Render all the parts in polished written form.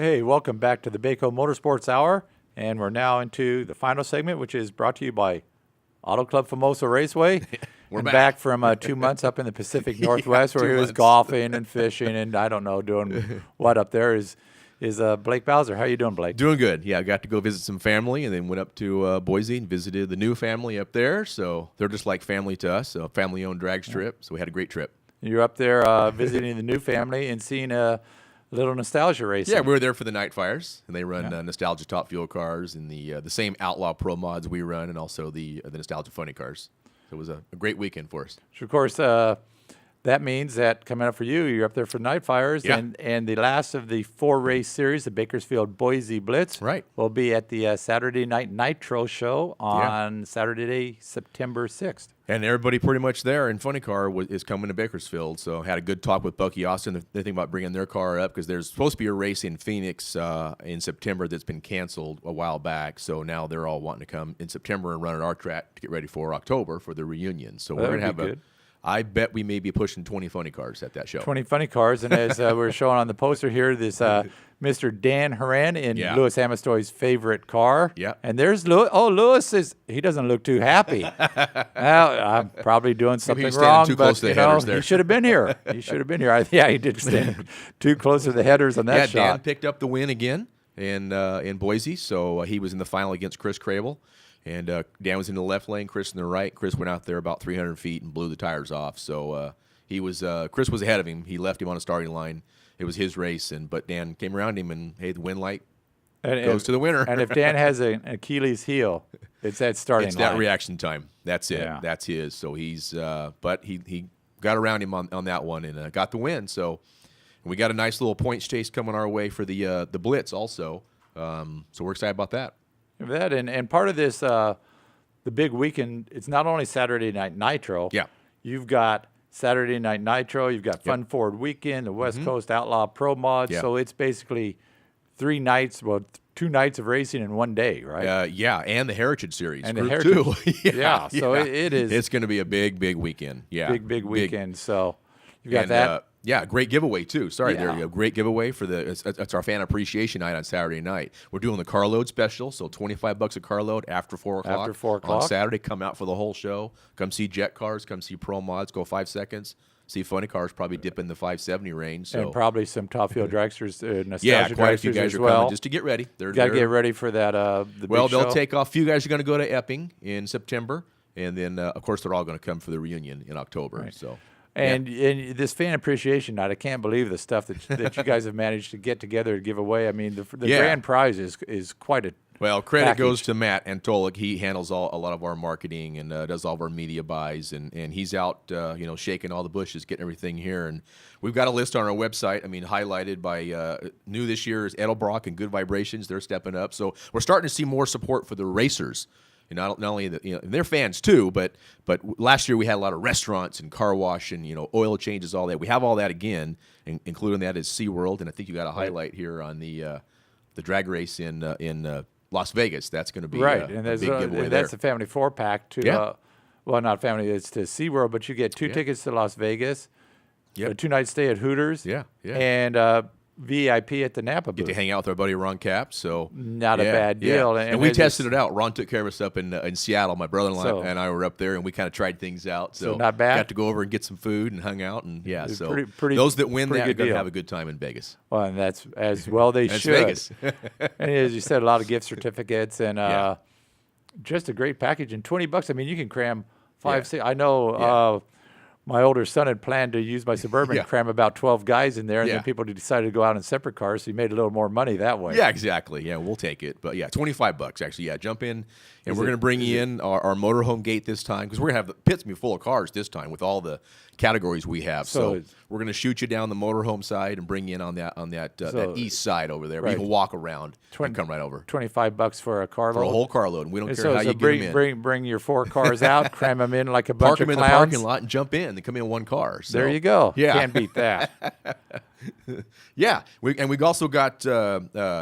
Hey, welcome back to the Baco Motorsports Hour, and we're now into the final segment, which is brought to you by Auto Club Famoso Raceway. We're back from 2 months up in the Pacific Northwest, where he was golfing and fishing and I don't know doing what up there. Is Blake Bowser? How you doing, Blake? Doing good. Yeah, I got to go visit some family, and then went up to Boise and visited the new family up there. So they're just like family to us. A family-owned drag strip. So we had a great trip. You're up there visiting the new family and seeing a little nostalgia racing. Yeah, we were there for the Night Fires, and they run nostalgia top fuel cars and the same Outlaw Pro mods we run, and also the nostalgia funny cars. So it was a great weekend for us. So of course, that means that coming up for you, you're up there for Night Fires, and the last of the 4-race series, the Bakersfield Boise Blitz, will be at the Saturday Night Nitro show on Saturday, September 6th. And everybody pretty much there in funny car is coming to Bakersfield. So had a good talk with Bucky Austin. They're thinking about bringing their car up because there's supposed to be a race in Phoenix in September that's been canceled a while back. So now they're all wanting to come in September and run at our track to get ready for October for the reunion. So we're going to have I bet we may be pushing 20 funny cars at that show. 20 funny cars. And as we're showing on the poster here, this Mr. Dan Horan in Louis Amistoy's favorite car. Yeah. And there's Louis. Oh, Louis he doesn't look too happy. Well, I'm probably doing something wrong, too close to the headers there. He should have been here. He should have been here. He did stand too close to the headers on that shot. Dan picked up the win again in Boise. So he was in the final against Chris Crable. And Dan was in the left lane, Chris in the right. Chris went out there about 300 feet and blew the tires off. So Chris was ahead of him. He left him on a starting line. It was his race, but Dan came around him, and hey, the win light goes to the winner. And if Dan has an Achilles heel, it's that starting line. It's that reaction time. That's it. Yeah. That's his. So but he got around him on that one and got the win. So we got a nice little points chase coming our way for the Blitz also. So we're excited about that. That and part of this, the big weekend, it's not only Saturday Night Nitro. Yeah. You've got Saturday Night Nitro. You've got Fun Forward Weekend, the West Coast Outlaw Pro Mod. Yeah. So it's basically 2 nights of racing in one day, right? Yeah, and the Heritage Series. And Group the Heritage. Two. So it is. It's going to be a big weekend. Yeah. Big weekend. So you've got that. Great giveaway too. There you go. Great giveaway for it's our fan appreciation night on Saturday night. We're doing the carload special, so $25 a carload after 4 o'clock. After 4 o'clock on Saturday. Come out for the whole show. Come see jet cars. Come see pro mods. Go 5 seconds. See funny cars probably dip in the 570 range. So. And probably some top field dragsters, nostalgia quite a few guys are coming just to get ready. Got to get ready for that. They'll take off. A few guys are going to go to Epping in September, and then of course they're all going to come for the reunion in October. Right. So. And this fan appreciation night, I can't believe the stuff that you guys have managed to get together to give away. I mean, the grand prize is quite a credit goes to Matt Antolik. He handles a lot of our marketing and does all of our media buys, and he's out shaking all the bushes, getting everything here. And we've got a list on our website. I mean, highlighted by new this year is Edelbrock and Good Vibrations. They're stepping up, so we're starting to see more support for the racers. And not only they're fans too, but last year we had a lot of restaurants and car wash and oil changes, all that. We have all that again, including that is SeaWorld, and I think you got a highlight here on the drag race in Las Vegas. That's going to be and a big giveaway there. That's a family 4-pack to well, not family, it's to SeaWorld, but you get 2 tickets to Las Vegas, a 2-night stay at Hooters, and VIP at the Napa booth. Get to hang out with our buddy Ron Cap, so not a bad deal. And we tested it out. Ron took care of us up in Seattle. My brother-in-law and I were up there, and we kind of tried things out. So not bad. Got to go over and get some food and hung out, and so pretty, those that win that are going to have a good time in Vegas. Well, and that's as well they that's should. Vegas. And as you said, a lot of gift certificates and just a great package. And $20, I mean, you can cram 5, 6. I know. My older son had planned to use my Suburban and cram about 12 guys in there, and then people decided to go out in separate cars, so he made a little more money that way. Yeah, exactly. Yeah, we'll take it. But $25 actually. Yeah, jump in, and we're going to bring you in our motorhome gate this time because we're going to have the pits be full of cars this time with all the categories we have. So we're going to shoot you down the motorhome side and bring you in on that east side over there. Where you can walk around and come right over. $25 for a carload. For a whole carload, and we don't care how you get them in. Bring your 4 cars out, cram them in like a bunch of clowns. Park them in the parking lot and jump in. They come in one car. So. There you go. Yeah. Can't beat that. We've also got. I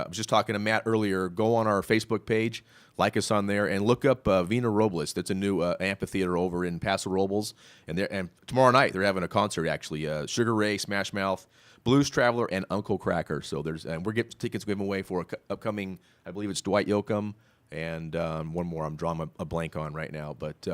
was just talking to Matt earlier. Go on our Facebook page. like us on there, and look up Vina Robles. That's a new amphitheater over in Paso Robles, and tomorrow night they're having a concert actually. Sugar Ray, Smash Mouth, Blues Traveler, and Uncle Cracker. So we're getting tickets given away for upcoming. I believe it's Dwight Yoakam and one more. I'm drawing a blank on right now, but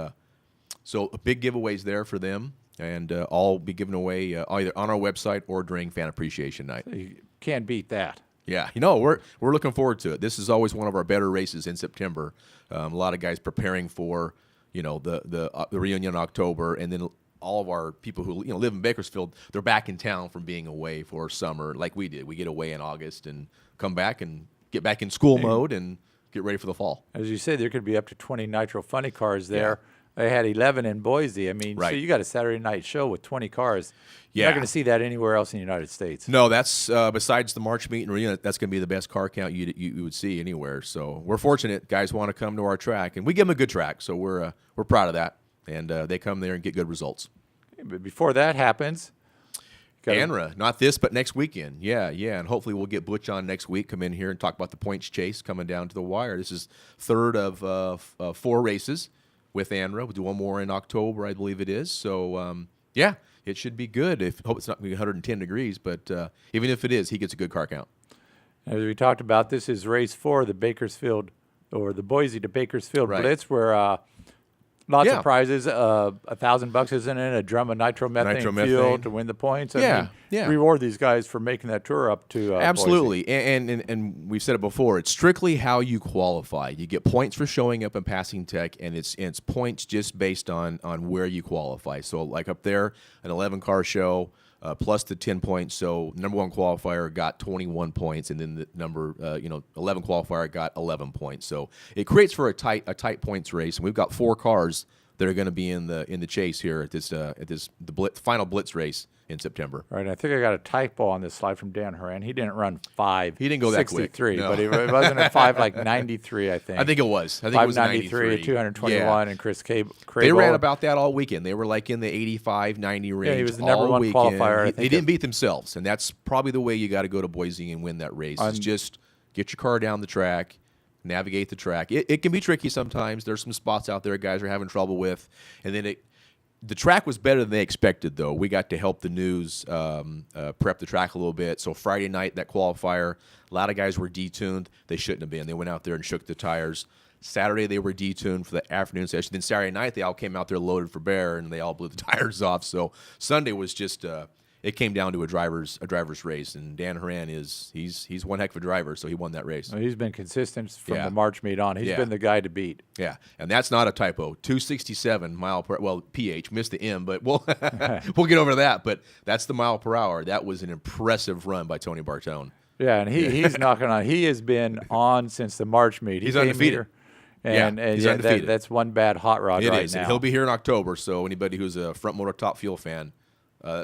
so big giveaways there for them, and all be given away either on our website or during Fan Appreciation Night. You can't beat that. Yeah, we're looking forward to it. This is always one of our better races in September. A lot of guys preparing for the reunion in October, and then all of our people who live in Bakersfield, they're back in town from being away for summer, like we did. We get away in August and come back and get back in school mode and get ready for the fall. As you said, there could be up to 20 Nitro funny cars there. Yeah. They had 11 in Boise. I mean, so you got a Saturday night show with 20 cars. You're not going to see that anywhere else in the United States. No, that's besides the March meet and reunion, that's going to be the best car count you would see anywhere. So we're fortunate guys want to come to our track, and we give them a good track. So we're proud of that, and they come there and get good results. But before that happens, ANRA, not this, but next weekend. Yeah, and hopefully we'll get Butch on next week. Come in here and talk about the points chase coming down to the wire. This is third of 4 races with ANRA. We'll do one more in October, I believe it is. So, it should be good. Hope it's not going to be 110 degrees, but even if it is, he gets a good car count. As we talked about, this is race 4, the Bakersfield, or the Boise to Bakersfield Blitz, where lots of prizes. $1,000 isn't it? A drum of nitromethane fuel to win the points. I mean, reward these guys for making that tour up to absolutely. Boise. And we've said it before. It's strictly how you qualify. You get points for showing up and passing tech, and it's points just based on where you qualify. So like up there, an 11-car show. Plus the 10 points, so number 1 qualifier got 21 points, and then the number 11 qualifier got 11 points. So it creates for a tight points race, and we've got 4 cars that are going to be in the chase here at this final Blitz race in September. Right. I think I got a typo on this slide from Dan Horan. He didn't run 5. He didn't go that quick. No. But it wasn't a 5:93. I think. I think it was. I think it was 5:93, 221, and Chris Crable. They ran about that all weekend. They were like in the 85, 90 range. Yeah, he was the number 1 qualifier. They didn't beat themselves, and that's probably the way you got to go to Boise and win that race. Is just get your car down the track. Navigate the track. It can be tricky sometimes. There's some spots out there guys are having trouble with, and then the track was better than they expected, though. We got to help the news prep the track a little bit. So Friday night, that qualifier, a lot of guys were detuned. They shouldn't have been. They went out there and shook the tires. Saturday, they were detuned for the afternoon session. Then Saturday night, they all came out there loaded for bear, and they all blew the tires off. So Sunday was just it came down to a driver's race, and Dan Horan he's one heck of a driver, so he won that race. Well, he's been consistent from the March meet on. He's been the guy to beat. Yeah, and that's not a typo. 267 mile per PH, missed the M, but we'll get over that. But that's the mile per hour. That was an impressive run by Tony Bartone. Yeah, and he's knocking on. He has been on since the March meet. He's undefeated. And he's undefeated. That's one bad hot rod right now. And he'll be here in October, so anybody who's a Front Motor Top Fuel fan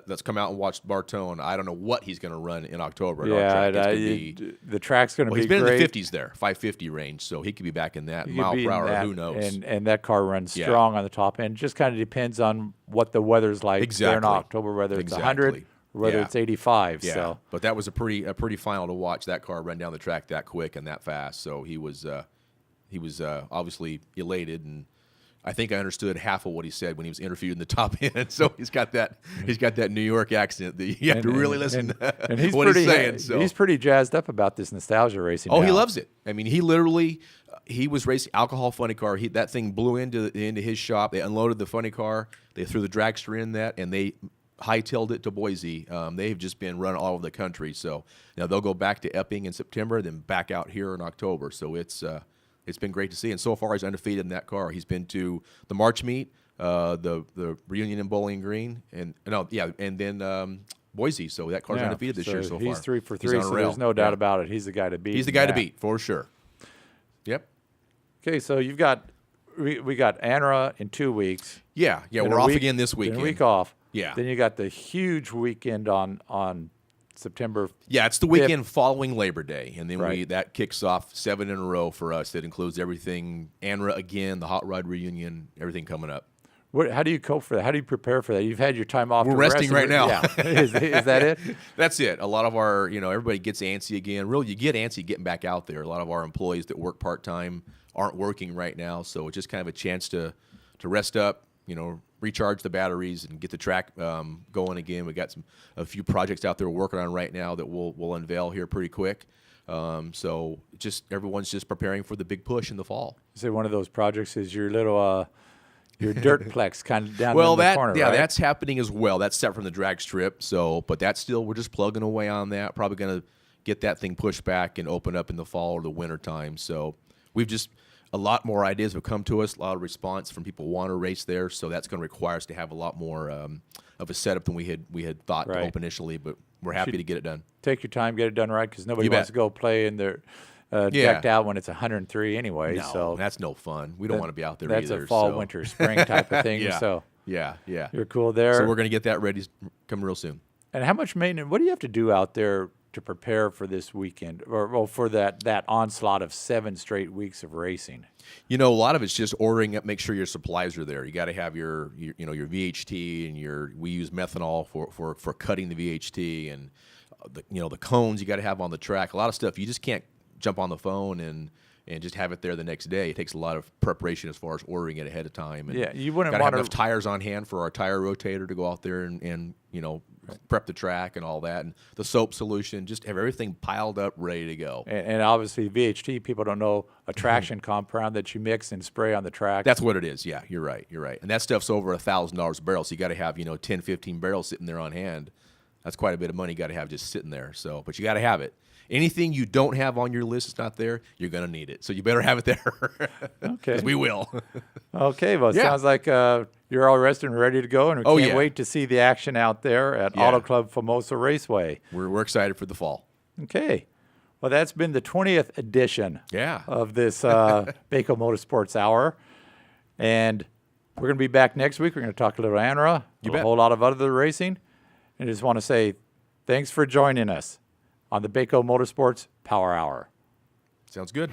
that's come out and watched Bartone, I don't know what he's going to run in October. The track's going to be great. He's been in the 50s there, 550 range, so he could be back in that mile per hour. Who knows? And that car runs strong on the top end. Just kind of depends on what the weather's like there in October, whether it's 100 or whether it's 85. Yeah. So. But that was a pretty final to watch that car run down the track that quick and that fast. So he was obviously elated, and I think I understood half of what he said when he was interviewed in the top end. So he's got that New York accent that you have to really listen to and he's what he's saying. So he's pretty jazzed up about this nostalgia racing. Oh, now. He loves it. I mean, he literally he was racing alcohol funny car. That thing blew into his shop. They unloaded the funny car. They threw the dragster in that, and they hightailed it to Boise. They've just been run all over the country. So now they'll go back to Epping in September, then back out here in October. So it's been great to see. And so far, he's undefeated in that car. He's been to the March meet, the reunion in Bowling Green, and then Boise. So that car's undefeated this year so far. He's 3 for 3, so there's no doubt about it. He's the guy to beat. He's the guy to beat, for sure. Yep. Okay, so we got ANRA in 2 weeks. Yeah, we're off again this weekend. A week off. Yeah. Then you got the huge weekend on September. Yeah, it's the weekend following Labor Day, and then that kicks off 7 in a row for us. That includes everything, ANRA again, the Hot Rod reunion, everything coming up. How do you cope for that? How do you prepare for that? You've had your time off. We're resting right now. Yeah. Is that it? That's it. A lot of our, everybody gets antsy again. Really, you get antsy getting back out there. A lot of our employees that work part-time aren't working right now. So it's just kind of a chance to rest up, recharge the batteries and get the track going again. We got a few projects out there we're working on right now that we'll unveil here pretty quick. So everyone's just preparing for the big push in the fall. So one of those projects is your little your Dirtplex kind of down in the corner, right? That's happening as well. That's set from the drag strip. So, but that's still, we're just plugging away on that. Probably going to get that thing pushed back and open up in the fall or the winter time. So we've just, a lot more ideas have come to us, a lot of response from people who want to race there. So that's going to require us to have a lot more of a setup than we had thought to open initially. But we're happy to get it done. Take your time, get it done right, because nobody wants to go play in their decked out when it's 103 anyway. No, so that's no fun. We don't want to be out there that's either. That's a fall, winter, spring type of thing. So yeah. You're cool there. So we're going to get that ready, come real soon. And how much maintenance, what do you have to do out there to prepare for this weekend, or for that onslaught of 7 straight weeks of racing? A lot of it's just ordering up, make sure your supplies are there. You got to have your VHT, and we use methanol for cutting the VHT, and the cones you got to have on the track. A lot of stuff you just can't jump on the phone and just have it there the next day. It takes a lot of preparation as far as ordering it ahead of time. And you wouldn't gotta want have enough tires on hand for our tire rotator to go out there and prep the track and all that, and the soap solution. Just have everything piled up, ready to go. And obviously VHT, people don't know, a traction compound that you mix and spray on the track. That's what it is. Yeah, you're right. And that stuff's over $1,000 a barrel, so you got to have 10, 15 barrels sitting there on hand. That's quite a bit of money you got to have just sitting there. So, but you got to have it. Anything you don't have on your list is not there, you're going to need it. So you better have it there. Okay. Because we will. Okay. Well, it sounds like you're all rested and ready to go, and we can't wait to see the action out there at Auto Club Famoso Raceway. We're excited for the fall. Okay. Well, that's been the 20th edition of this Baco Motorsports Hour. And we're going to be back next week. We're going to talk a little ANRA, a whole lot of other racing. And I just want to say thanks for joining us on the Baco Motorsports Power Hour. Sounds good.